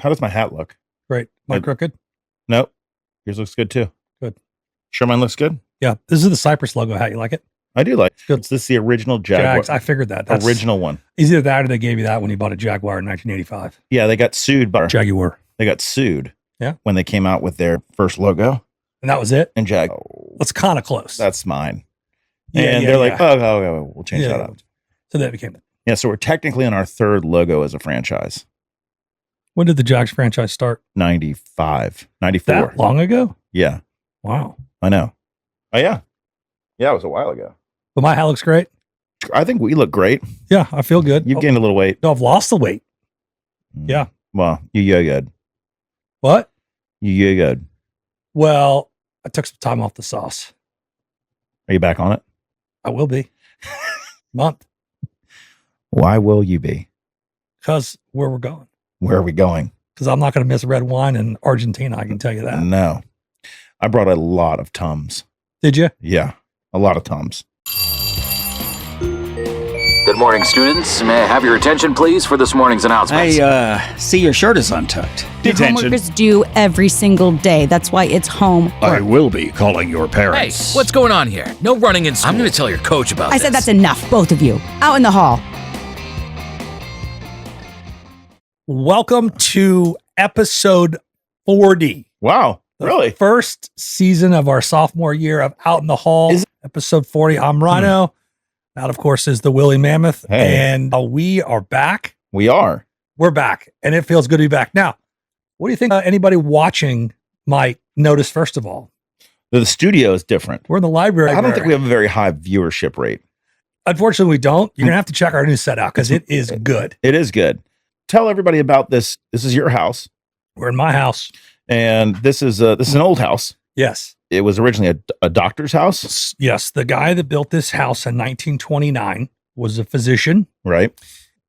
How does my hat look? Great. Mine crooked? Nope. Yours looks good too. Good. Sure mine looks good? Yeah. This is the Cypress logo hat. You like it? I do like it. Good. Is this the original Jaguar? Jags. I figured that. That's original one. Either that or they gave you that when you bought a Jaguar in 1985. Yeah, they got sued by Jaguar. They got sued. Yeah. When they came out with their first logo. And that was it? And That's kind of close. That's mine. And they're like, oh, we'll change that up. So that became it. Yeah, so we're technically on our third logo as a franchise. When did the Jags franchise start? 95, 94. That long ago? Yeah. Wow. I know. Oh, yeah. Yeah, it was a while ago. But my hat looks great. I think we look great. Yeah, I feel good. You've gained a little weight. No, I've lost the weight. Yeah. Well, you good. What? You good. Well, I took some time off the sauce. Are you back on it? I will be. Month. Why will you be? Because where we're going. Where are we going? Because I'm not going to miss red wine in Argentina, I can tell you that. No. I brought a lot of Tums. Did you? Yeah, a lot of Tums. Good morning, students. May I have your attention, please, for this morning's announcements? I see your shirt is untucked. Homework is due every single day. That's why it's home. I will be calling your Hey, parents. what's going on here? No running in school. I'm going to tell your coach about I this. said that's enough, both of you. Out in the hall. Welcome to episode 40. Wow, really? First season of our sophomore year of Out in the Hall. Episode 40. I'm Ryno. That, of course, is the Willy Mammoth. Hey. And we are back. We are. We're back. And it feels good to be back. Now, what do you think anybody watching might notice, first of all? The studio is different. We're in the library. I don't think we have a very high viewership rate. Unfortunately, we don't. You're going to have to check our new set out because it is good. It is good. Tell everybody about this. This is your house. We're in my house. And this is an old house. Yes. It was originally a doctor's house. Yes. The guy that built this house in 1929 was a physician. Right.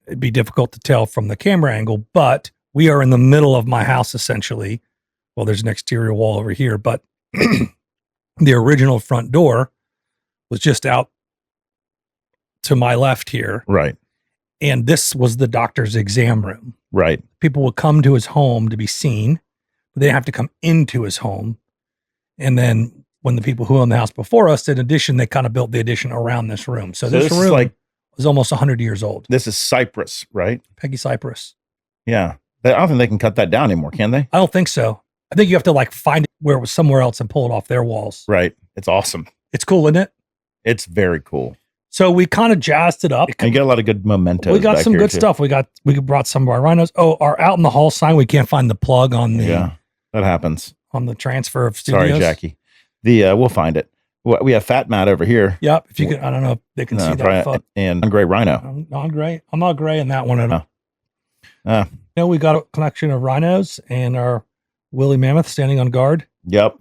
It'd be difficult to tell from the camera angle, but we are in the middle of my house, essentially. Well, there's an exterior wall over here, but the original front door was just out to my left here. Right. And this was the doctor's exam room. Right. People would come to his home to be seen, but they have to come into his home. And then when the people who owned the house before us did addition, they kind of built the addition around this room. So this room is was almost 100 years old. This is Cypress, right? Peggy Cypress. Yeah. I don't think they can cut that down anymore, can they? I don't think so. I think you have to find it where it was somewhere else and pull it off their walls. Right. It's awesome. It's cool, isn't it? It's very cool. So we kind of jazzed it up. And you get a lot of good mementos. We got back some here, good too. stuff. We brought some of our rhinos. Oh, our Out in the Hall sign. We can't find the plug on the that happens. on the transfer of studios. Sorry, Jackie. We'll find it. We have Fat Matt over here. Yep. If you could, I don't know if they can see that. And Gray Rhino. I'm not gray. I'm not gray in that one at all. We got a collection of rhinos and our Willy Mammoth standing on guard. Yep.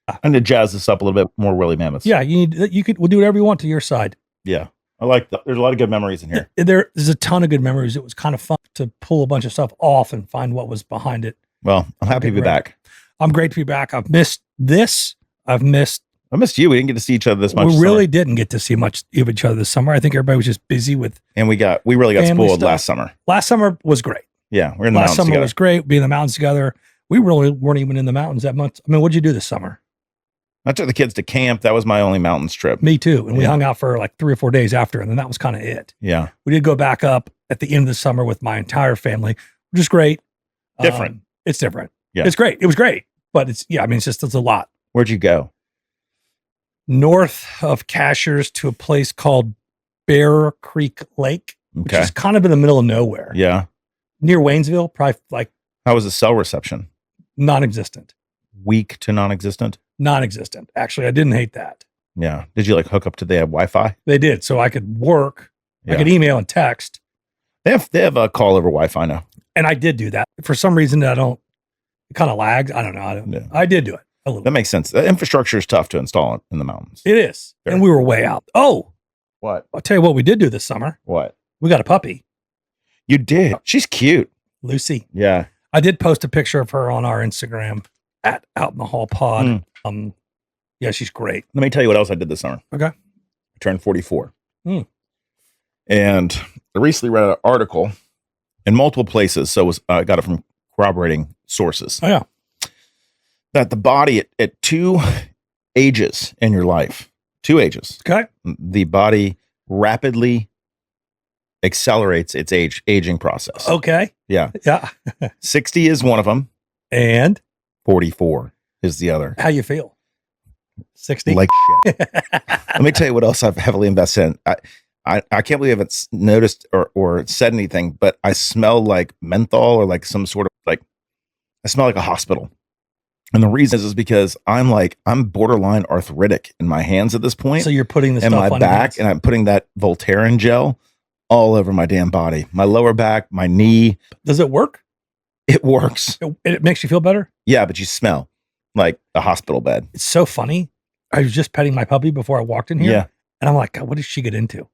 I'm going to jazz this up a little bit more, Willy Mammoth. Yeah, we'll do whatever you want to your side. Yeah. I like that. There's a lot of good memories in here. There's a ton of good memories. It was kind of fun to pull a bunch of stuff off and find what was behind it. Well, I'm happy to be back. I'm great to be back. I've missed this. I missed you. We didn't get to see each other this much. We really didn't get to see much of each other this summer. I think everybody was just busy with. And we really got spoiled last summer. Last summer was great. Yeah, we're in the mountains together. Last summer was great. Being in the mountains together. We really weren't even in the mountains that much. I mean, what'd you do this summer? I took the kids to camp. That was my only mountains trip. Me too. And we hung out for 3 or 4 days after, and then that was kind of it. Yeah. We did go back up at the end of the summer with my entire family, which is great. Different. It's different. Yeah. It's great. It was great. But it's a lot. Where'd you go? North of Cashers to a place called Bear Creek Lake, which is kind of in the middle of nowhere. Yeah. Near Waynesville, probably How was the cell reception? Non-existent. Weak to non-existent? Non-existent. Actually, I didn't hate that. Yeah. Did you hook up to they have Wi-Fi? They did. So I could work. Yeah. I could email and text. They have a call over Wi-Fi now. And I did do that. For some reason, it kind of lags. I don't know. I did do it a little. That makes sense. The infrastructure is tough to install in the mountains. It is. Fair. And we were way out. Oh. What? I'll tell you what we did do this summer. What? We got a puppy. You did? She's cute. Lucy. Yeah. I did post a picture of her on our Instagram at Out in the Hall Pod. Yeah, she's great. Let me tell you what else I did this summer. Okay. I turned 44. And I recently read an article in multiple places. So I got it from corroborating sources. Oh, yeah. That the body at 2 ages in your life, 2 ages, Okay. the body rapidly accelerates its aging process. Okay. Yeah. Yeah. 60 is one of them. And 44 is the other. how you feel? 60? Like shit. Let me tell you what else I've heavily invested in. I can't believe I haven't noticed or said anything, but I smell like menthol or like some sort of like, I smell like a hospital. And the reason is because I'm borderline arthritic in my hands at this point. So you're putting the and stuff my on back, and I'm putting that Voltaren gel all over my damn body, my lower back, my knee. Does it work? It works. It makes you feel better? Yeah, but you smell like a hospital bed. It's so funny. I was just petting my puppy before I walked in here. Yeah. And I'm like, God, what did she get into?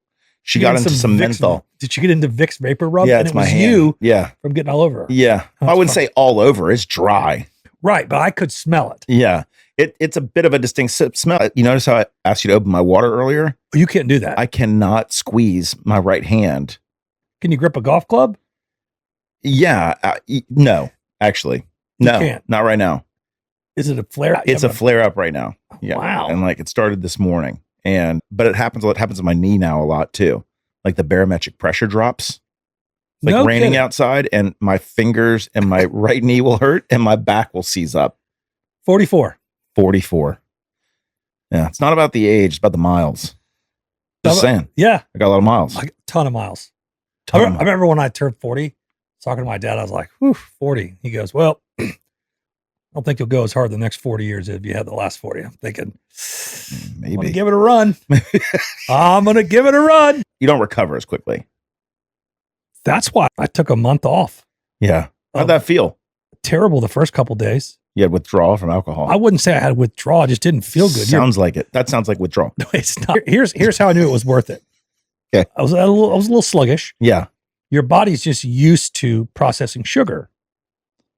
She got into some Vicks, menthol. Did she get into Vicks Vapor Rub? Yeah, and it's it my was hand. you Yeah. from getting all over her. Yeah. That's I wouldn't funny. say all over. It's dry. Right, but I could smell it. Yeah. It's a bit of a distinct smell. You notice how I asked you to open my water earlier? You can't do that. I cannot squeeze my right hand. Can you grip a golf club? Yeah. No, actually. You No, can't. not right now. Is it a flare? It's a flare up right now. Yeah. Wow. And like it started this morning. But it happens to my knee now a lot too. Like the barometric pressure drops. Like No raining kidding. outside, and my fingers and my right knee will hurt and my back will seize up. 44. 44. Yeah. It's not about the age, it's about the miles. Just saying. Yeah. I got a lot of miles. Like a ton of miles. Ton I of miles. remember when I turned 40, talking to my dad, I was like, whew, 40. He goes, well, I don't think you'll go as hard the next 40 years if you had the last 40. I'm thinking, I'm going to Maybe. give it a run. I'm going to give it a run. You don't recover as quickly. That's why I took a month off. Yeah. How'd Um, that feel? Terrible the first couple days. You had withdrawal from alcohol. I wouldn't say I had withdrawal. I just didn't feel good. Sounds like it. That sounds like withdrawal. No, it's not. Here's how I knew it was worth it. Okay. I was a little sluggish. Yeah. Your body's just used to processing sugar.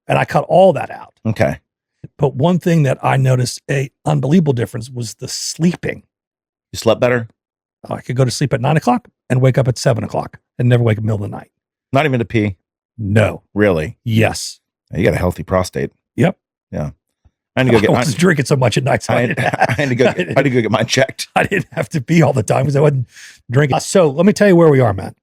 And I cut all that out. Okay. But one thing that I noticed a unbelievable difference was the sleeping. You slept better? I could go to sleep at 9 o'clock and wake up at 7 o'clock and never wake up in the middle of the night. Not even to pee? No. Really? Yes. You got a healthy prostate. Yep. Yeah. I had to go I get was drinking so much at night. So I had to go get mine checked. I didn't have to pee all the time because I wasn't drinking. So let me tell you where we are, Matt.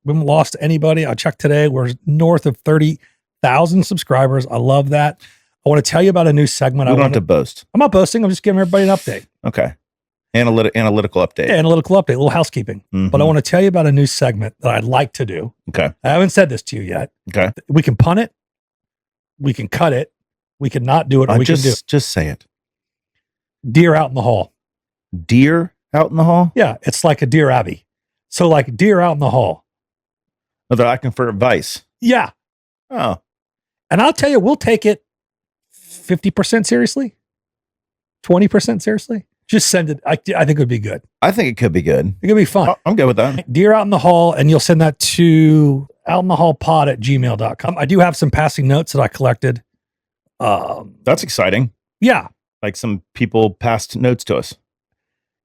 We haven't lost anybody. I checked today. We're north of 30,000 subscribers. I love that. I want to tell you about a new segment. We don't have to boast. I'm not boasting. I'm just giving everybody an update. Okay. Analytical update. Yeah, analytical update, a little housekeeping. Mhm. But I want to tell you about a new segment that I'd like to do. Okay. I haven't said this to you yet. Okay. We can punt it. We can cut it. We can not do it. Or we can do it. Just say it. Deer out in the hall. Deer out in the hall? Yeah, it's like a Deer Abbey. So like deer out in the hall. Oh, they're asking for advice. Yeah. Oh. And I'll tell you, we'll take it 50% seriously, 20% seriously. Just send it. I think it would be good. I think it could be good. It could be fun. I'm good with that. Deer out in the hall, and you'll send that to outinthehallpod@gmail.com. I do have some passing notes that I collected. That's exciting. Yeah. Like some people passed notes to us.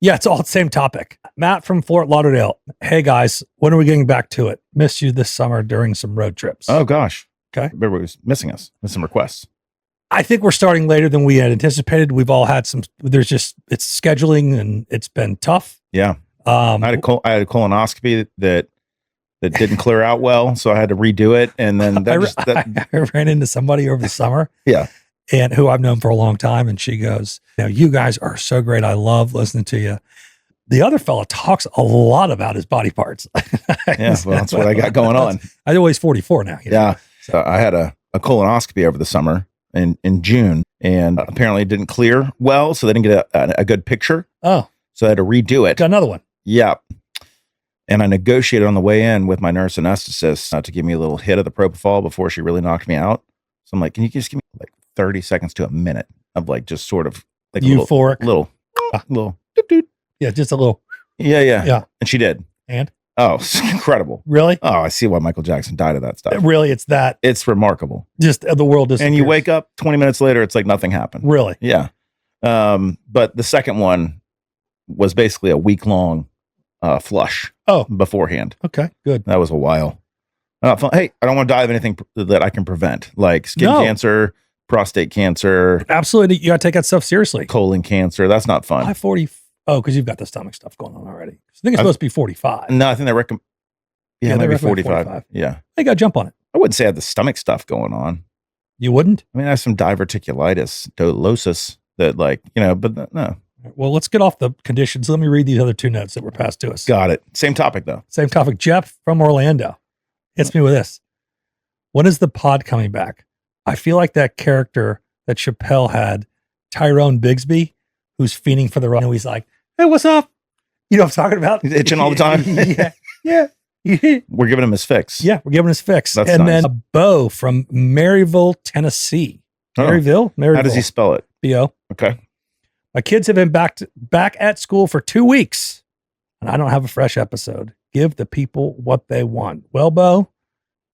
Yeah, it's all the same topic. Matt from Fort Lauderdale. Hey guys, when are we getting back to it? Missed you this summer during some road trips. Oh gosh. Okay. Everybody was missing us with some requests. I think we're starting later than we had anticipated. We've all had some, it's scheduling and it's been tough. Yeah. I had a colonoscopy that didn't clear out well, so I had to redo it. And then I ran into somebody over the summer. Yeah. And who I've known for a long time. And she goes, you guys are so great. I love listening to you. The other fella talks a lot about his body parts. Yeah, well, that's what I got going on. I know he's 44 now. You know? Yeah. So I had a colonoscopy over the summer in June, and apparently it didn't clear well, so they didn't get a good picture. Oh. So I had to redo it. Got another one. Yeah. And I negotiated on the way in with my nurse anesthetist to give me a little hit of the propofol before she really knocked me out. So I'm like, can you just give me like 30 seconds to a minute of like just sort of like euphoric, little yeah, just a little. Yeah. And she did. And oh, it's incredible. Really? Oh, I see why Michael Jackson died of that stuff. Really, it's that. It's remarkable. Just the world disappears. And you wake up 20 minutes later, it's like nothing happened. Really? Yeah. But the second one was basically a week-long flush. Oh, beforehand. Okay, good. That was a while. Hey, I don't want to die of anything that I can prevent, like skin No. cancer, prostate cancer, Absolutely. You got to take that stuff seriously. colon cancer. That's not fun. Why 40? Oh, because you've got the stomach stuff going on already. I think it's supposed to be 45. No, I think they recommend. Yeah, Yeah, they maybe recommend 45. 45. Yeah. You got to jump on it. I wouldn't say I had the stomach stuff going on. You wouldn't? I mean, I have some diverticulitis, dolosis that, like, but no. Well, let's get off the conditions. Let me read these other 2 notes that were passed to us. Got it. Same topic, though. Same topic. Jeff from Orlando hits me with this. When is the pod coming back? I feel like that character that Chappelle had, Tyrone Bigsby, who's fiending for the run. He's like, hey, what's up? You know what I'm talking about? He's itching all the time. Yeah. We're giving him his fix. Yeah, we're giving his fix. That's and nice. then Bo from Maryville, Tennessee. Oh. Maryville? How does he spell it? B-O. Okay. My kids have been back at school for 2 weeks, and I don't have a fresh episode. Give the people what they want. Well, Bo,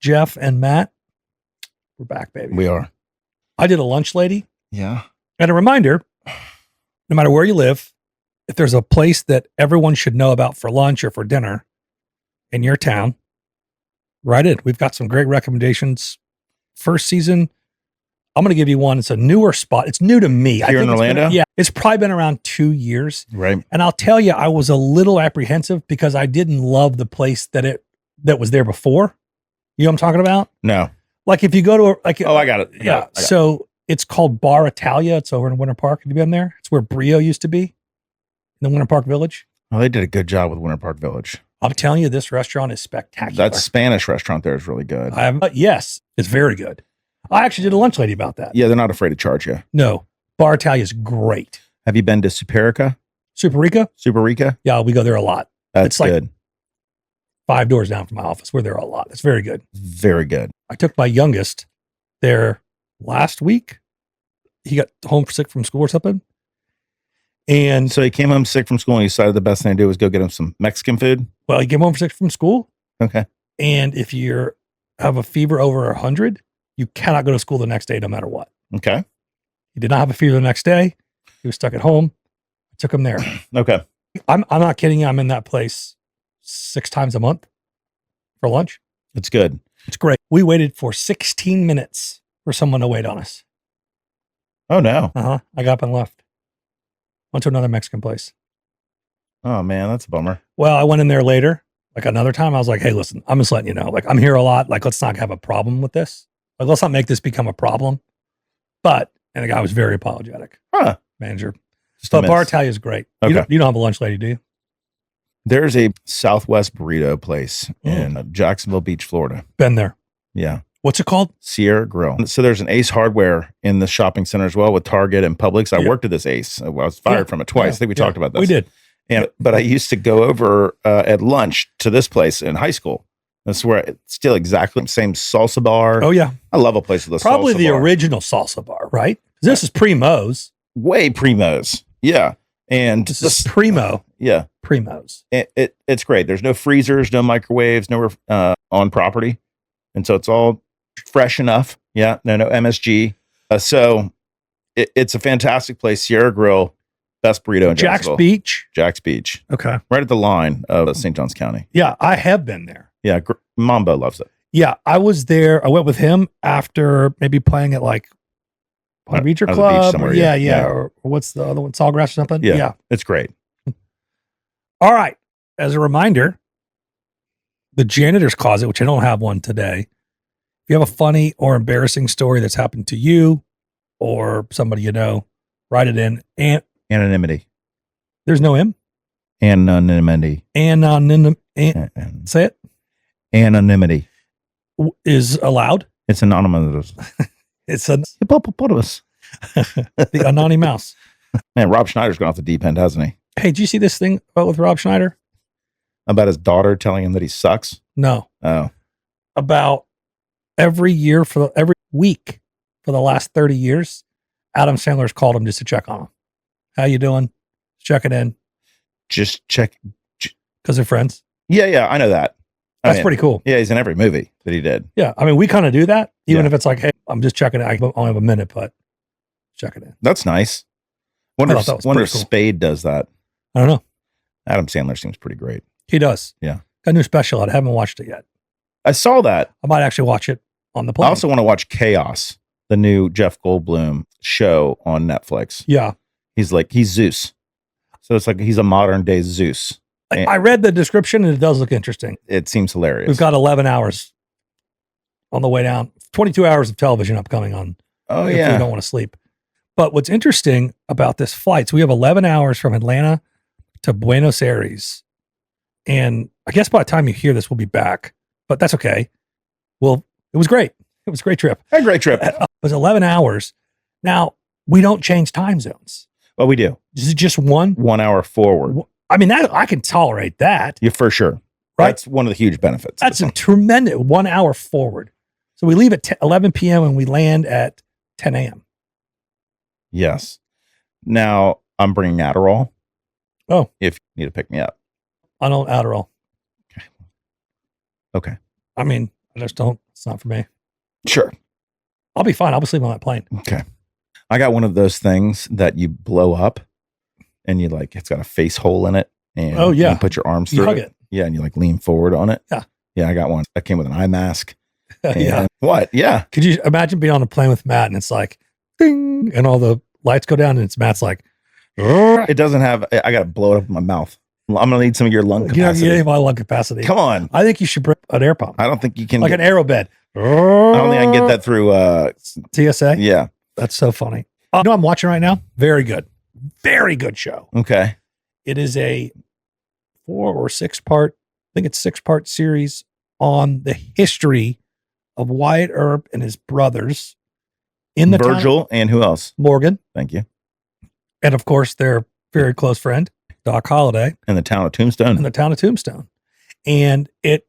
Jeff, and Matt, we're back, baby. We are. I did a lunch lady. Yeah. And a reminder, no matter where you live, if there's a place that everyone should know about for lunch or for dinner in your town, write it. We've got some great recommendations. First season, I'm going to give you one. It's a newer spot. It's new to me. Here in Orlando? It's probably been around 2 years. Right. And I'll tell you, I was a little apprehensive because I didn't love the place that was there before. You know what I'm talking about? No. Like if you go to I got it. I got it. So it's called Bar Italia. It's over in Winter Park. Have you been there? It's where Brio used to be in the Winter Park Village. Well, they did a good job with Winter Park Village. I'm telling you, this restaurant is spectacular. That Spanish restaurant there is really good. Yes, it's very good. I actually did a lunch lady about that. Yeah, they're not afraid to charge you. No, Bar Italia is great. Have you been to Superica? Superica? Yeah, we go there a lot. That's It's like good. 5 doors down from my office. We're there a lot. It's very good. Very good. I took my youngest there last week. He got home sick from school or something. And So he came home sick from school and he decided the best thing to do was go get him some Mexican food. well, he came home sick from school. Okay. And if you have a fever over 100, you cannot go to school the next day, no matter what. Okay. He did not have a fever the next day. He was stuck at home. I took him there. Okay. I'm not kidding you. I'm in that place 6 times a month for lunch. It's good. It's great. We waited for 16 minutes for someone to wait on us. Oh, no. I got up and left. Went to another Mexican place. Oh, man. That's a bummer. Well, I went in there later, like another time. I was like, hey, listen, I'm just letting you know, like I'm here a lot. Like, let's not have a problem with this. Like, let's not make this become a problem. And the guy was very apologetic. Huh. Manager. Just a But Bar miss. Italia is great. Okay. You don't have a lunch lady, do you? There's a Southwest burrito place in Jacksonville Beach, Florida. Been there. Yeah. What's it called? Sierra Grill. So there's an Ace Hardware in the shopping center as well with Target and Publix. I Yeah. worked at this Ace. I was fired from it twice. I think we talked about this. We did. But I used to go over at lunch to this place in high school. That's where it's still exactly the same salsa bar. Oh, yeah. I love a place with a Probably salsa the bar. original salsa bar, right? This is Primo's. Way Primos. Yeah. And This is Primo. yeah. Primo's. It's great. There's no freezers, no microwaves, no on property. And so it's all fresh enough. Yeah. No MSG. So it's a fantastic place. Sierra Grill, best burrito in Jack's Jacksonville. Beach. Jack's Beach. Okay. Right at the line of St. Johns County. Yeah, I have been there. Yeah. Mambo loves it. Yeah, I was there. I went with him after maybe playing at like Palm Beach Out of the beach Club. somewhere, or, yeah. yeah. Yeah. Or what's the other one? Sawgrass or something? Yeah. It's great. All right. As a reminder, the janitor's closet, which I don't have one today. If you have a funny or embarrassing story that's happened to you or somebody you know, write it in. And Anonymity. there's no M. Anonymity. Say it. Anonymity. Is allowed. It's anonymous. It's a Hippopotamus. the anonymous mouse. Man, Rob Schneider's gone off the deep end, hasn't he? Hey, did you see this thing with Rob Schneider? About his daughter telling him that he sucks. No. Oh. About every week for the last 30 years, Adam Sandler's called him just to check on him. How you doing? Checking in Just check. because they're friends. Yeah, I know that. That's pretty cool. Yeah, he's in every movie that he did. Yeah. I mean, we kind of do that, even Yeah. if it's like, hey, I'm just checking in. I only have a minute, but checking in. That's nice. Wonder I if thought that was pretty cool. Spade does that. I don't know. Adam Sandler seems pretty great. He does. Yeah. Got a new special out. I haven't watched it yet. I saw that. I might actually watch it on the plane. I also want to watch Chaos, the new Jeff Goldblum show on Netflix. yeah. He's Zeus. So it's like he's a modern day Zeus. I read the description and it does look interesting. It seems hilarious. We've got 11 hours on the way down, 22 hours of television upcoming on. Oh, if we yeah. don't want to sleep. But what's interesting about this flight, so we have 11 hours from Atlanta to Buenos Aires. And I guess by the time you hear this, we'll be back, but that's okay. Well, it was great. It was a great trip. A great trip. It was 11 hours. Now, we don't change time zones. Well, we do. Is it just one? 1 hour forward. I mean, that I can tolerate that. Yeah, for sure. Right. That's one of the huge benefits. That's a tremendous 1 hour forward. So we leave at 11 p.m. and we land at 10 a.m. Yes. Now I'm bringing Adderall. Oh. If you need to pick me up. I don't Adderall. Okay. I mean, I just don't. It's not for me. Sure. I'll be fine. I'll be sleeping on that plane. Okay. I got one of those things that you blow up and you like, it's got a face hole in it. And Oh, yeah. you put your arms You through hug it. it. Yeah. And you like lean forward on it. Yeah. Yeah. I got one that came with an eye mask. Yeah. And what? Yeah. Could you imagine being on a plane with Matt and it's like, ding, and all the lights go down and it's Matt's like, It doesn't have, I got to blow it up in my mouth. I'm going to need some of your lung you know, capacity. you need my lung capacity. Come on. I think you should bring an air pump, I don't think you can. like an aero bed. I don't think I can get that through. TSA. Yeah. That's so funny. You know what I'm watching right now? Very good. Very good show. Okay. It is a 4 or 6 part, I think it's 6-part series on the history of Wyatt Earp and his brothers in the Virgil and who else? Morgan. Thank you. And of course, their very close friend, Doc Holliday, In the town of Tombstone. in the town of Tombstone. And it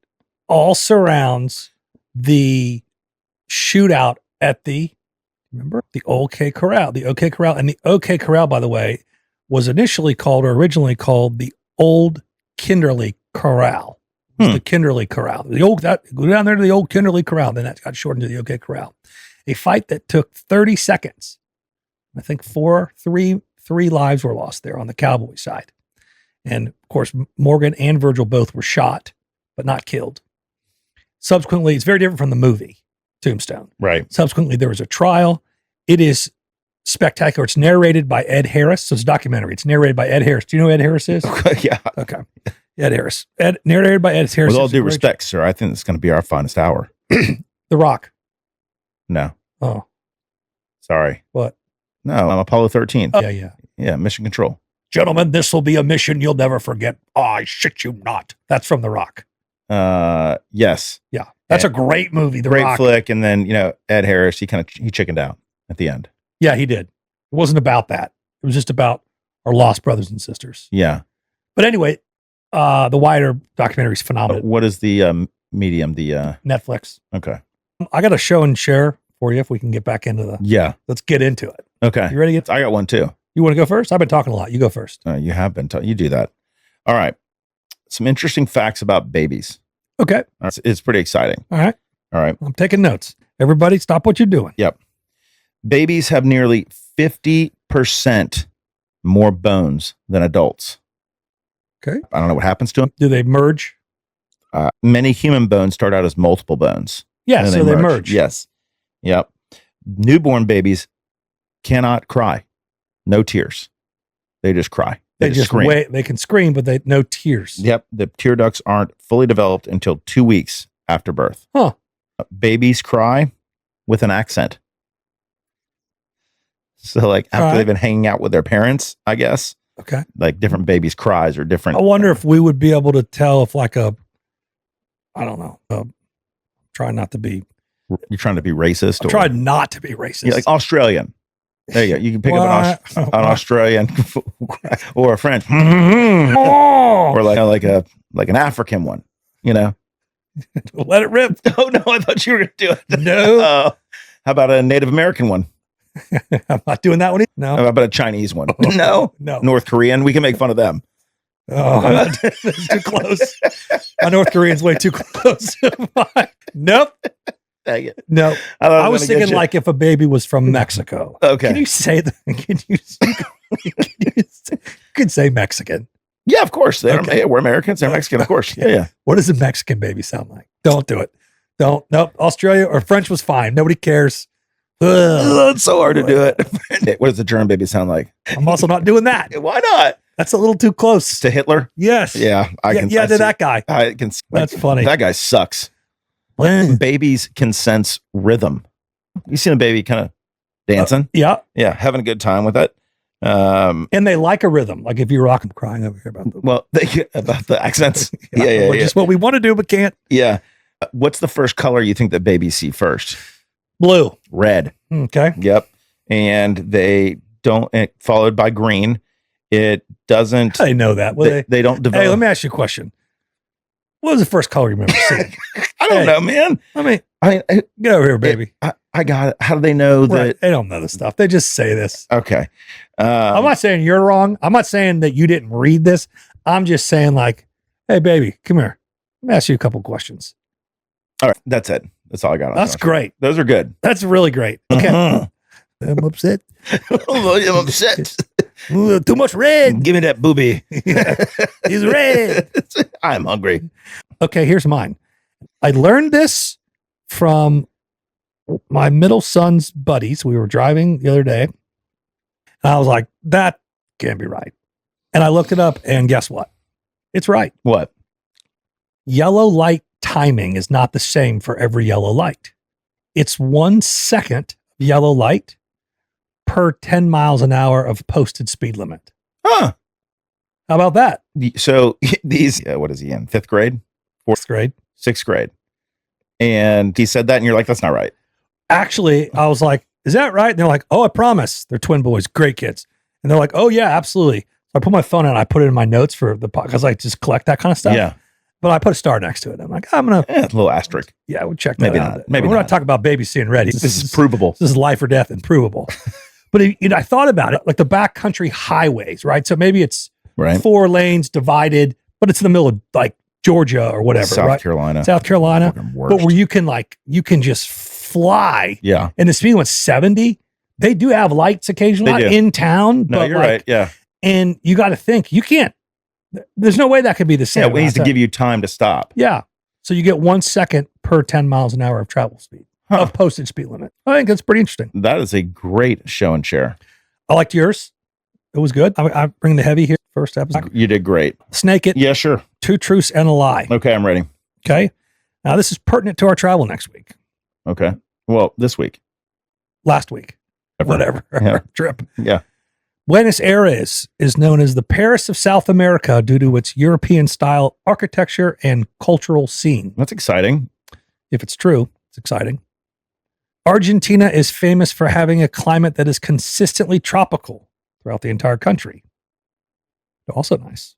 all surrounds the shootout at the OK Corral. The OK Corral. And the OK Corral, by the way, was originally called the Old Kinderly Corral. It was the Kinderly Corral. Go down there to the Old Kinderly Corral. Then that got shortened to the OK Corral. A fight that took 30 seconds. I think three lives were lost there on the Cowboy side. And of course, Morgan and Virgil both were shot, but not killed. Subsequently, it's very different from the movie Tombstone. Right. Subsequently, there was a trial. It is spectacular. It's narrated by Ed Harris. So it's a documentary. It's narrated by Ed Harris. Do you know who Ed Harris is? Yeah. Okay. Ed Harris. Narrated by Ed Harris. With all It's a due great- respect, sir, I think it's going to be our finest hour. The Rock. No. Oh, Sorry. what? No, I'm Apollo 13. Oh, yeah. Yeah. Mission Control. Gentlemen, this will be a mission you'll never forget. Oh, I shit you not. That's from The Rock. Yes. Yeah. That's a great movie. The Great Rock. flick. And then, Ed Harris, he chickened out at the end. Yeah, he did. It wasn't about that. It was just about our lost brothers and sisters. Yeah. But anyway, the Wyatt Earp documentary is phenomenal. What is the medium? Netflix. Okay. I got a show and share for you if we can get back into the. Yeah. Let's get into it. Okay. You ready to get? I got one too. You want to go first? I've been talking a lot. You go first. You have been. You do that. All right. Some interesting facts about babies. Okay. It's pretty exciting. All right. All right. I'm taking notes. Everybody, stop what you're doing. Yep. Babies have nearly 50% more bones than adults. Okay. I don't know what happens to them. Do they merge? Many human bones start out as multiple bones. Yeah. and So they merge. Yes. Yep. Newborn babies cannot cry. No tears. They just cry. They just scream. wait. They can scream, but they no tears. Yep. The tear ducts aren't fully developed until 2 weeks after birth. Huh. Babies cry with an accent. So like after All right. they've been hanging out with their parents, I guess, Okay. like different babies' cries are different. I wonder if we would be able to tell if I don't know. Trying not to be. You're trying to be racist. I'm trying not to be racist. You're like Australian. There you go. You can pick up an Australian or a French or like an African one, Let it rip. Oh no, I thought you were going to do it. No. How about a Native American one? I'm not doing that one either. How No. about a Chinese one? No. No. North Korean. We can make fun of them. Oh, that's too close. My North Korean's way too close. Nope. Dang it. No. I I was thinking like if a baby was from Mexico. Okay. Can you say that? You could say Mexican. Yeah, of course. Okay. We're Americans. They're Mexican, of course. Yeah. What does a Mexican baby sound like? Don't do it. Don't. Nope. Australia or French was fine. Nobody cares. Ugh. Oh, it's so hard to do it. What does the German baby sound like? I'm also not doing that. Why not? That's a little too close. To Hitler? Yes. Yeah, I can. Yeah, I to see- that guy. I can. That's funny. That guy sucks. Babies can sense rhythm. You seen a baby kind of dancing? Yeah. Yeah, having a good time with it. And they like a rhythm. Like if you rock, I'm crying over here about the Well, about the accents. Yeah. Just what we want to do, but can't. Yeah. What's the first color you think that babies see first? Blue. Red. Okay. Yep. And they don't, followed by green. It doesn't. I know that. Well, They don't develop. Hey, let me ask you a question. What was the first color you remember seeing? I don't know, man. I mean, I get over here, baby. I got it. How do they know Right. that? They don't know this stuff. They just say this. Okay. I'm not saying you're wrong. I'm not saying that you didn't read this. I'm just saying, like, hey, baby, come here. Let me ask you a couple questions. All right. That's it. That's all I got. on That's those. great. Those are good. That's really great. Okay. Mhm. I'm upset. I'm upset. Ooh, too much red. Give me that booby. He's red. I'm hungry. Okay, here's mine. I learned this from my middle son's buddies. We were driving the other day. And I was like, that can't be right. And I looked it up, and guess what? It's right. What? Yellow light timing is not the same for every yellow light. It's 1 second yellow light per 10 miles an hour of posted speed limit. Huh. How about that? So these, what is he in? 5th grade? Fourth grade. 6th grade. And he said that, and you're like, that's not right. Actually, I was like, is that right? And they're like, oh, I promise. They're twin boys, great kids. And they're like, oh, yeah, absolutely. So I put my phone in, I put it in my notes for the podcast, because I just collect that kind of stuff. Yeah. But I put a star next to it. I'm like, I'm going to, A little asterisk. yeah, we'll check that Maybe out. not. Maybe We're not. not talking about baby seeing red. This is provable. This is life or death and provable. But I thought about it, like the backcountry highways, right? So maybe it's Right. 4 lanes divided, but it's in the middle of like Georgia or whatever, South right? Carolina. South Carolina. Fucking But worst. where you can just fly, Yeah. and the speed limit's 70. They do have lights occasionally They not do. in town. No, but you're like, right. Yeah. And you got to think, you can't, there's no way that could be the same. Yeah. We need to amount of give time. you time to stop. Yeah. So you get 1 second per 10 miles an hour of travel speed, Huh. of posted speed limit. I think that's pretty interesting. That is a great show and share. I liked yours. It was good. I bring the heavy here. First episode. You did great. Snake it. Yeah, sure. 2 truths and a lie. Okay, I'm ready. Okay. Now this is pertinent to our travel next week. Okay. Well, this week. Last week. Whatever. Yeah. Our trip. Yeah. Buenos Aires is known as the Paris of South America due to its European style architecture and cultural scene. That's exciting. If it's true, it's exciting. Argentina is famous for having a climate that is consistently tropical throughout the entire country. Also nice.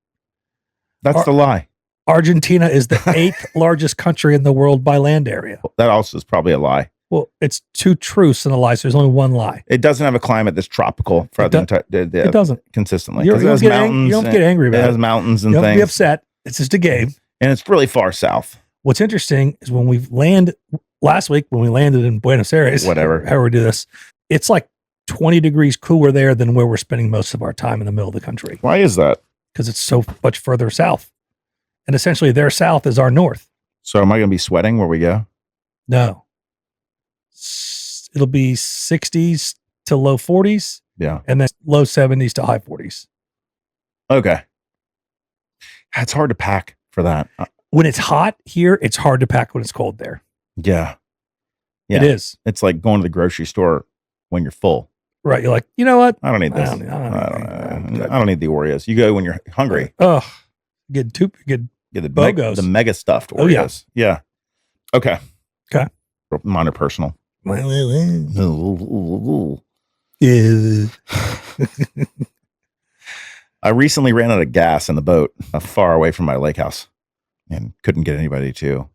That's the lie. Argentina is the 8th largest country in the world by land area. That also is probably a lie. Well, it's 2 truths and a lie, so there's only 1 lie. It doesn't have a climate that's tropical for It the do- entire It doesn't. consistently. You 'Cause don't, it has get mountains. you don't get angry It about has it. mountains You and don't be things, upset. It's just a game. and it's really far south. What's interesting is when we land last week, when we landed in Buenos Aires, Whatever. however we do this, it's like 20 degrees cooler there than where we're spending most of our time in the middle of the country Why is that? because it's so much further south. And essentially their south is our north. So am I going to be sweating where we go? No. It'll be 60s to low 40s Yeah. and then low 70s to high 40s. Okay. It's hard to pack for that. When it's hot here, it's hard to pack when it's cold there. Yeah. It Yeah. is. It's like going to the grocery store when you're full. Right. You're like, you know what? I don't need I this. don't need- I don't need- I don't need the Oreos. You go when you're hungry. Oh, get Get the Bogos. the mega stuffed Oh, yeah. Oreos. Yeah. Okay. Okay. Mine are personal. Yeah. I recently ran out of gas in the boat far away from my lake house and couldn't get anybody to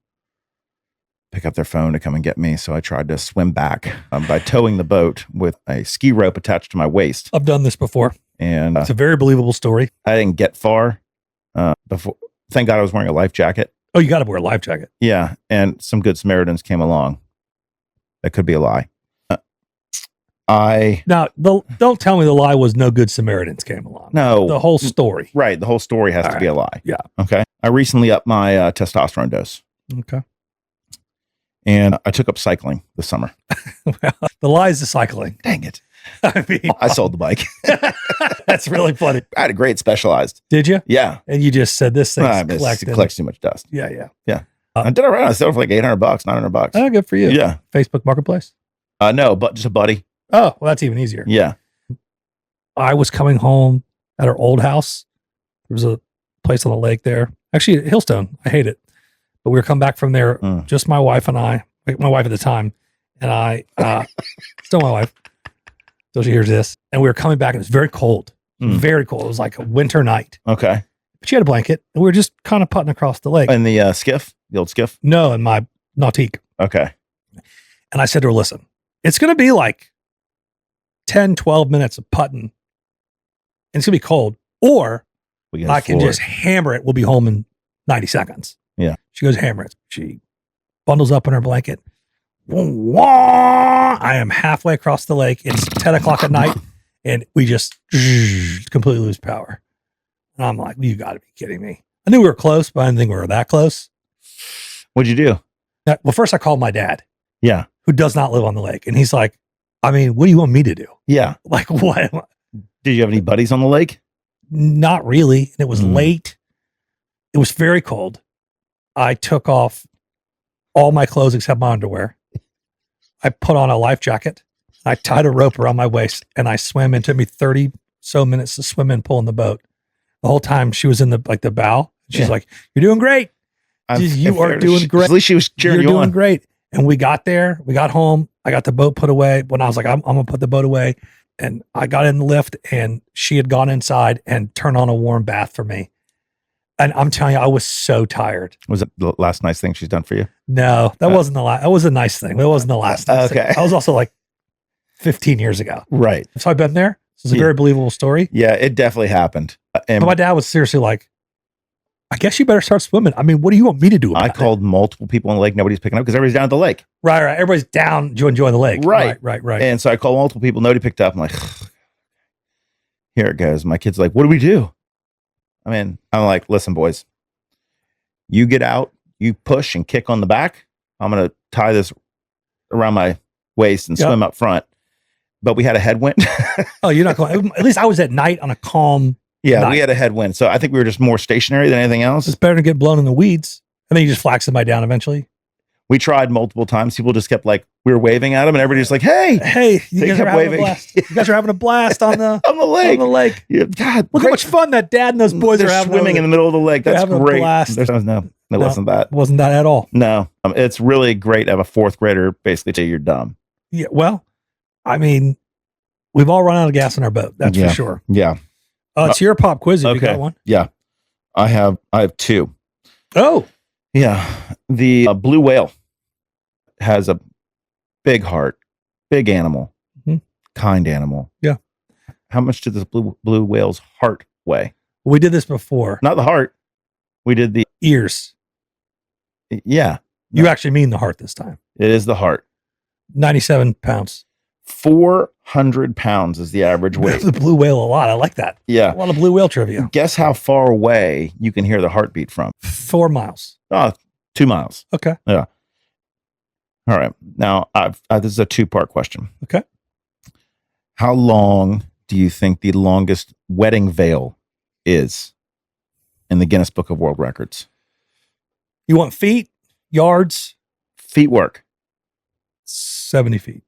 pick up their phone to come and get me. So I tried to swim back by towing the boat with a ski rope attached to my waist. I've done this before. And It's a very believable story. I didn't get far before. Thank God I was wearing a life jacket. Oh, you got to wear a life jacket. Yeah. And some good Samaritans came along. That could be a lie. Now, don't tell me the lie was no good Samaritans came along. No. The whole story. Right. The whole story has to be a lie. Yeah. Okay. I recently upped my testosterone dose. Okay. And I took up cycling this summer. Well, the lies of cycling. Dang it. I mean, I sold the bike. that's really funny. I had a great Specialized. Did you? Yeah. And you just said this thing's It collecting. collects too much dust. Yeah. I did all right. I sold it for like $800, $900. Oh, good for you. Yeah. Facebook Marketplace? No, but just a buddy. Oh, well, that's even easier. Yeah. I was coming home at our old house. There was a place on the lake there. Actually, Hillstone. I hate it. But we were coming back from there, just my wife and I, my wife at the time, and I, still my wife, so she hears this. And we were coming back and it was very cold. Very cold. It was like a winter night. Okay. But she had a blanket and we were just kind of putting across the lake. And the skiff, the old skiff? No, in my Nautique. Okay. And I said to her, listen, it's going to be like 10, 12 minutes of putting. And it's going to be cold. Or I can just hammer it. We'll be home in 90 seconds. Yeah. She goes, hammer it. She bundles up in her blanket. I am halfway across the lake. It's 10 o'clock at night. And we just completely lose power. And I'm like, you got to be kidding me. I knew we were close, but I didn't think we were that close. What'd you do? Well, first I called my dad. Yeah. Who does not live on the lake. And he's like, I mean, what do you want me to do? Yeah. Like, what? Did you have any buddies on the lake? Not really. And it was late. It was very cold. I took off all my clothes except my underwear. I put on a life jacket. I tied a rope around my waist and I swam. It took me 30 so minutes to swim and pull in the boat. The whole time she was in the bow. She's like, you're doing great. You are doing great. At least she was cheering you on. You're doing great. And we got there. We got home. I got the boat put away. When I was like, I'm going to put the boat away. And I got in the lift and she had gone inside and turned on a warm bath for me. And I'm telling you, I was so tired. Was it the last nice thing she's done for you? No, that wasn't the last. That was a nice thing. That wasn't the last. Nice okay. thing. I was also like 15 years ago. Right. So I've been there. This is a very believable story. Yeah, it definitely happened. And but my dad was seriously like, I guess you better start swimming. I mean, what do you want me to do about it? I called multiple people on the lake. Nobody's picking up because everybody's down at the lake. Right. Everybody's down enjoying the lake. Right. And so I called multiple people. Nobody picked up. I'm like, here it goes. My kid's like, what do we do? I mean, I'm like, listen, boys, you get out, you push and kick on the back. I'm going to tie this around my waist and swim up front. But we had a headwind. Oh, you're not going. At least I was at night on a calm. Yeah, night. we had a headwind. So I think we were just more stationary than anything else. It's better to get blown in the weeds. And then you just flag somebody down eventually. We tried multiple times. People just kept like, we were waving at them and everybody's like, hey, you guys are having a blast. You guys are having a blast on the, on the lake. On the lake. Yeah, God, look how much fun that dad and those boys They're are having. swimming in the middle of the lake. That's great. No, it wasn't that. Wasn't that at all. No, it's really great to have a fourth grader basically say you're dumb. Yeah, well, I mean, we've all run out of gas in our boat. That's for sure. Yeah. It's your pop quiz. If you got one. Yeah. I have two. Oh. Yeah. The blue whale has a big heart, big animal, kind animal. Yeah. How much did this blue whale's heart weigh? We did this before. Not the heart. We did the ears. Yeah. You actually mean the heart this time. It is the heart. 97 pounds. 400 pounds is the average weight. The blue whale a lot. I like that. Yeah. A lot of blue whale trivia. Guess how far away you can hear the heartbeat from? 4 miles. 2 miles. Okay. Yeah. All right. Now, this is a two-part question. Okay. How long do you think the longest wedding veil is in the Guinness Book of World Records? You want feet, yards? Feet work. 70 feet.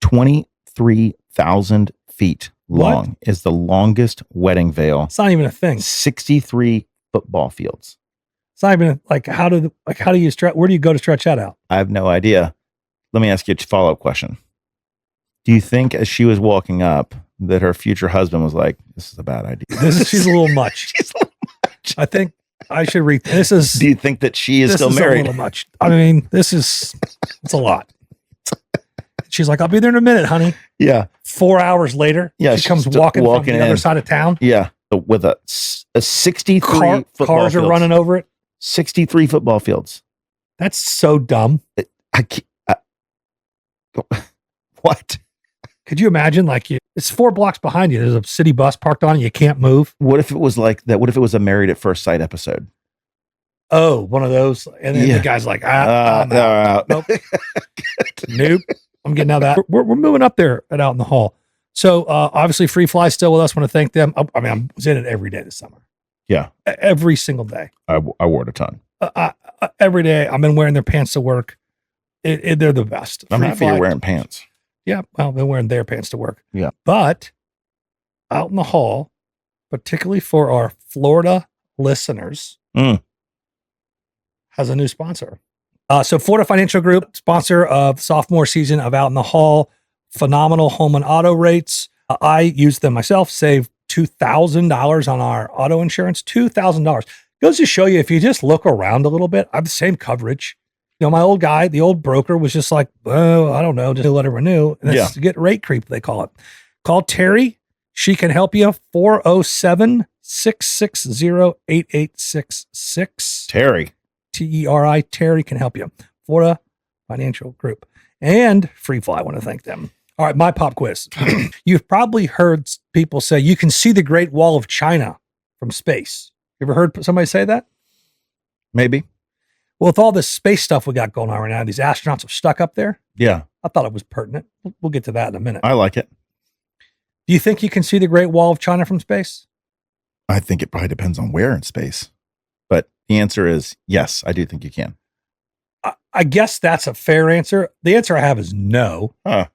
23,000 feet long is the longest wedding veil. It's not even a thing. 63 football fields. It's not even how do you stretch? Where do you go to stretch that out? I have no idea. Let me ask you a follow-up question. Do you think as she was walking up that her future husband was like, this is a bad idea? She's a little much. She's a little much. I think I should read. This is. Do you think that she is still married? A little much. I mean, it's a lot. She's like, I'll be there in a minute, honey. Yeah. 4 hours later, she comes walking from the other side of town. Yeah. With a 63 football cars are fields. Running over it. 63 football fields. That's so dumb. What? Could you imagine? It's 4 blocks behind you. There's a city bus parked on it. You can't move. What if it was like that? What if it was a Married at First Sight episode? Oh, one of those. And then Yeah. the guy's like, I'm out. no. Nope. Nope. I'm getting out of that. We're moving up there and out in the hall. So obviously Free Fly still with us. Want to thank them. I mean, I was in it every day this summer. Yeah. Every single day. I wore it a ton. Every day I've been wearing their pants to work. They're the best. I'm Free happy Fly. you're wearing pants. Yeah. Well, I've been wearing their pants to work. Yeah. But out in the hall, particularly for our Florida listeners, has a new sponsor. So Florida Financial Group, sponsor of sophomore season of Out in the Hall, phenomenal home and auto rates. I used them myself, saved $2,000 on our auto insurance, $2,000. Goes to show you, if you just look around a little bit, I have the same coverage. You know, my old guy, the old broker was just like, oh, I don't know, just let it renew. And it's to get rate creep, they call it. Call Terry. She can help you. 407-660-8866. Terry. Terry. Terry can help you. Florida Financial Group and Free Fly. I want to thank them. All right, my pop quiz. You've probably heard people say you can see the Great Wall of China from space. You ever heard somebody say that? Maybe. Well, with all this space stuff we got going on right now, these astronauts are stuck up there. Yeah. I thought it was pertinent. We'll get to that in a minute. I like it. Do you think you can see the Great Wall of China from space? I think it probably depends on where in space. But the answer is yes, I do think you can. I guess that's a fair answer. The answer I have is no. Huh.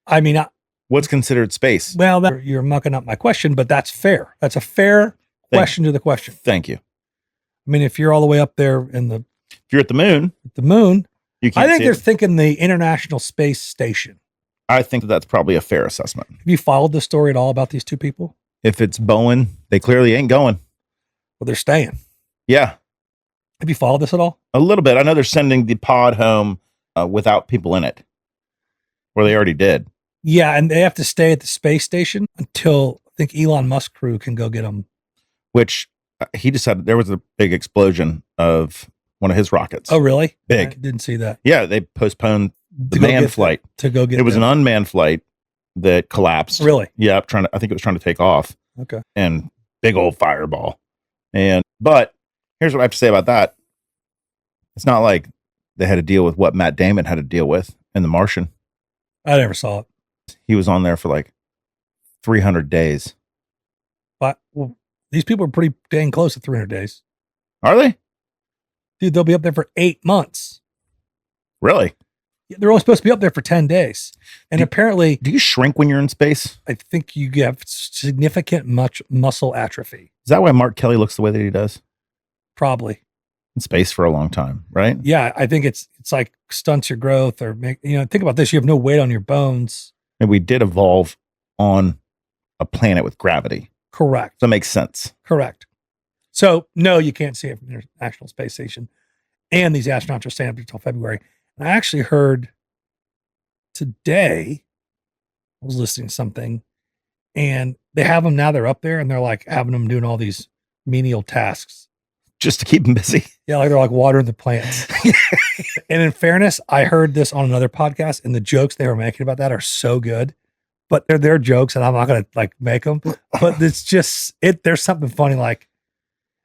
I mean, What's considered space? well, you're mucking up my question, but that's fair. That's a fair question to the question. Thank you. I mean, if you're all the way up there in the If you're at the moon, you can't I think see they're it. thinking the International Space Station. I think that's probably a fair assessment. Have you followed the story at all about these two people? If it's Bowen, they clearly ain't going. Well, they're staying. Yeah, Have you followed this at all? a little bit. I know they're sending the pod home without people in it, or they already did. Yeah, and they have to stay at the space station until I think Elon Musk crew can go get them. Which he decided there was a big explosion of one of his rockets. Oh, really? Big. I didn't see that. Yeah, they postponed the To go manned get flight. to go get It was them. an unmanned flight that collapsed. Really? Yeah, I think it was trying to take off. Okay. And big old fireball. But here's what I have to say about that. It's not like they had to deal with what Matt Damon had to deal with in The Martian. I never saw it. He was on there for like 300 days. But well, these people are pretty dang close to 300 days. Are they? Dude, they'll be up there for 8 months. Really? They're only supposed to be up there for 10 days. And apparently, Do you shrink when you're in space? I think you have significant muscle atrophy. Is that why Mark Kelly looks the way that he does? Probably. In space for a long time, right? Yeah, I think it's like stunts your growth or think about this. You have no weight on your bones. And we did evolve on a planet with gravity. Correct. So it makes sense. Correct. So, no, you can't see it from the International Space Station. And these astronauts are staying up until February. And I actually heard today, I was listening to something, and they have them now, they're up there, and they're like having them doing all these menial tasks. Just to keep him busy. Yeah, like they're like watering the plants. And in fairness, I heard this on another podcast, and the jokes they were making about that are so good. But they're their jokes, and I'm not gonna like make them. But it's just there's something funny like,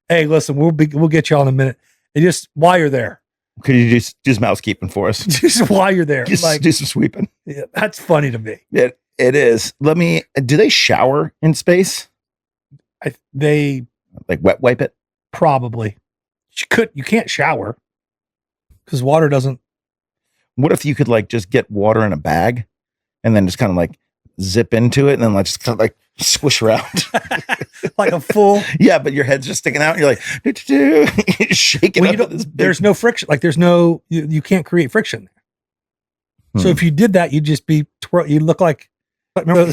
hey, listen, we'll get you all in a minute. And just while you're there. Could you just do some housekeeping for us? Just while you're there. Just Like, do some sweeping. yeah, that's funny to me. It is. Do they shower in space? They Like wet wipe it? probably you can't shower because water doesn't. What if you could like just get water in a bag and then just kind of like zip into it and then like just kind of like squish around? Like a full. Yeah, but your head's just sticking out and you're like, you're shaking Well, up. there's no friction. Like there's no, you can't create friction there. So if you did that, you'd just be, you'd look like, remember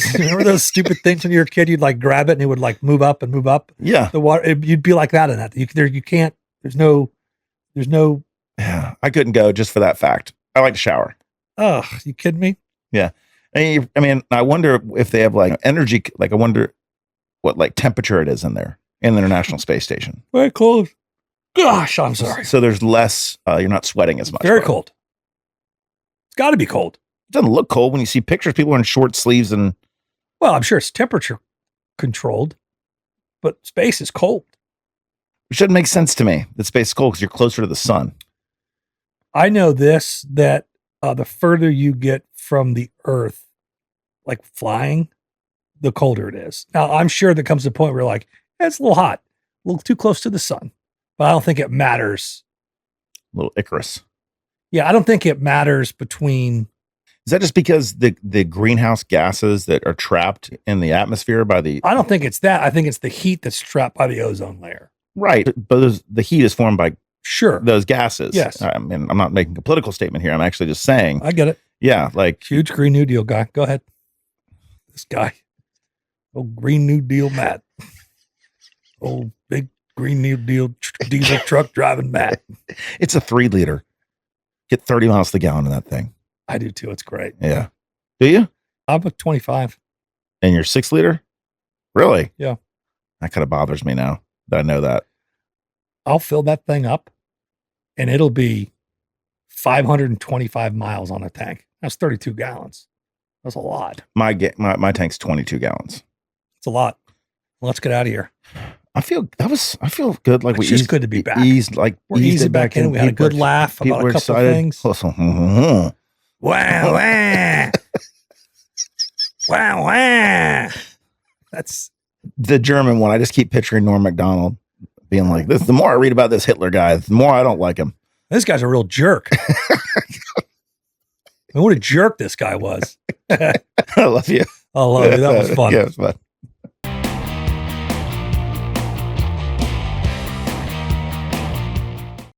those stupid things when you were a kid, you'd like grab it and it would like move up and move up. Yeah. The water, you'd be like that in that. You can't, there's no. Yeah, I couldn't go just for that fact. I like to shower. Oh, you kidding me? Yeah. I mean, I wonder if they have like energy, like I wonder what like temperature it is in there in the International Space Station. Very cold. Gosh, I'm sorry. So there's less, you're not sweating as much. Very probably. cold. It's got to be cold. It doesn't look cold when you see pictures. People are in short sleeves and Well, I'm sure it's temperature controlled, but space is cold. It shouldn't make sense to me that space is cold because you're closer to the sun. I know this, that the further you get from the Earth, like flying, the colder it is. Now, I'm sure there comes a point where you're like, it's a little hot, a little too close to the sun. But I don't think it matters. Little Icarus. Yeah, I don't think it matters between. Is that just because the greenhouse gases that are trapped in the atmosphere by the... I don't think it's that. I think it's the heat that's trapped by the ozone layer. Right. But the heat is formed by Sure. those gases. Yes. I mean, I'm not making a political statement here. I'm actually just saying. I get it. Yeah. Like, Huge Green New Deal guy. Go ahead. This guy. Old Green New Deal Matt. Old big Green New Deal diesel truck driving Matt. it's a 3-liter. Get 30 miles to the gallon in that thing. I do too. It's great. Yeah. Do you? I'm a 25. And your 6-liter? Really? Yeah. That kind of bothers me now that I know that. I'll fill that thing up and it'll be 525 miles on a tank. That's 32 gallons. That's a lot. My tank's 22 gallons. It's a lot. Let's get out of here. I feel good. Like It's just good to be back. We're easing back in. We had a good laugh about a couple of things. Wow, wow. Wow, wow. That's the German one. I just keep picturing Norm Macdonald being like this. The more I read about this Hitler guy, the more I don't like him. This guy's a real jerk. What a jerk this guy was. I love you. I love you. That was fun. Yeah, it was fun.